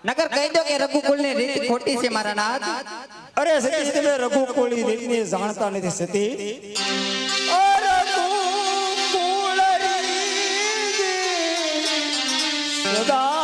નગર કહી દો કે રઘુકુળ ની રીત ખોટી છે મારા નાથ. અરે સતી તમે રઘુકુળ ની રીતને જાણતા નથી સતી. રઘુકુળ રીત સદા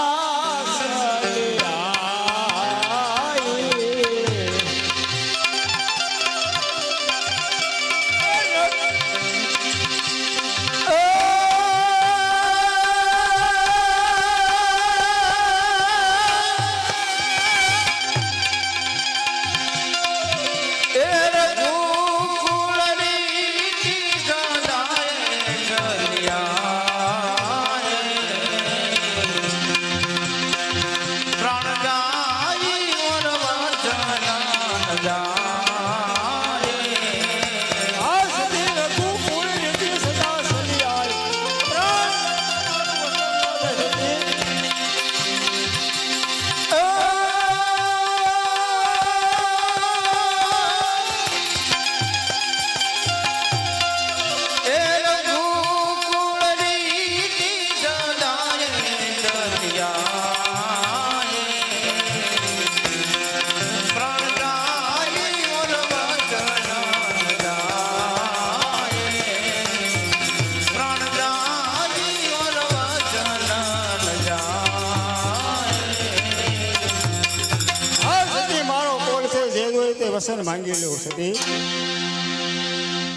વસન માંગી લો સતી.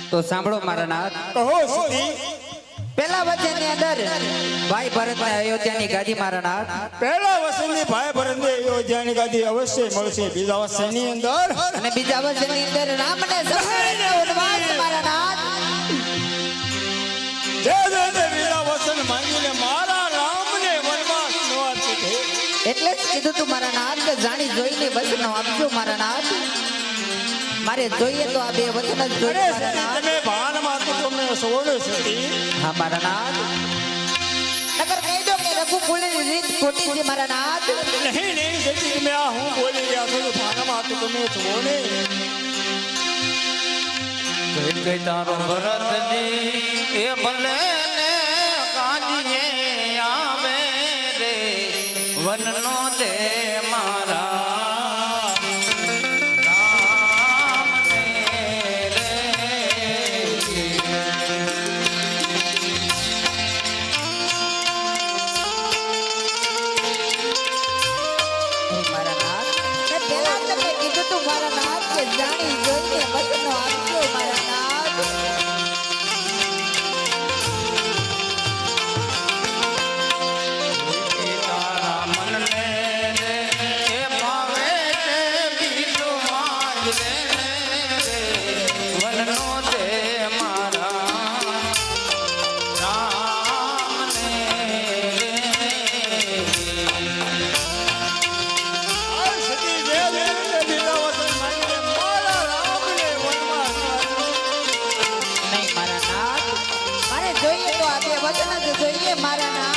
તો સાંભળો મારા નાથ. કહો સતી. પેલા વચન ની અંદર ભાઈ ભરત ને અયોધ્યાની ગાદી મારા નાથ. પહેલા વસન ની ભાઈ ભરત ને અયોધ્યાની ગાદી અવશ્ય મળશે. બીજા વસન ની અંદર અને બીજા વચન ની અંદર રામ ને સહાયને વનવાસ મારા નાથ. જે બીજા વસન માંગીને મારા રામ ને વનવાસ નો આપશે. એટલે જ કીધું તું મારા નાથ કે જાણી જોઈને વચન આપજો મારા નાથ. મારે જોઈએ તો આ બે વચન જ જોઈએ મારા નાથ. તમે ભાનમાં તો તમે સવર્ણ સતી. હા મારા નાથ. નગર કહી દો કે રઘુકુળની રીત ખોટી છે મારા નાથ. નહીં સતી તમે આ હું બોલી ગયા છો ભાનમાં તો તમે સવર્ણ. કઈ તારો ભરતજી એ ભલે ને ગાદીએ આવે રે વનનો તે મારા જાણી જોઈને વચનો આપજો મારા નાથ. તારા મનને રે એ ભાવે તે બીજું માંગ લે રે વનનો તે મારા રામને વચન જ જોઈએ મારા નાથ.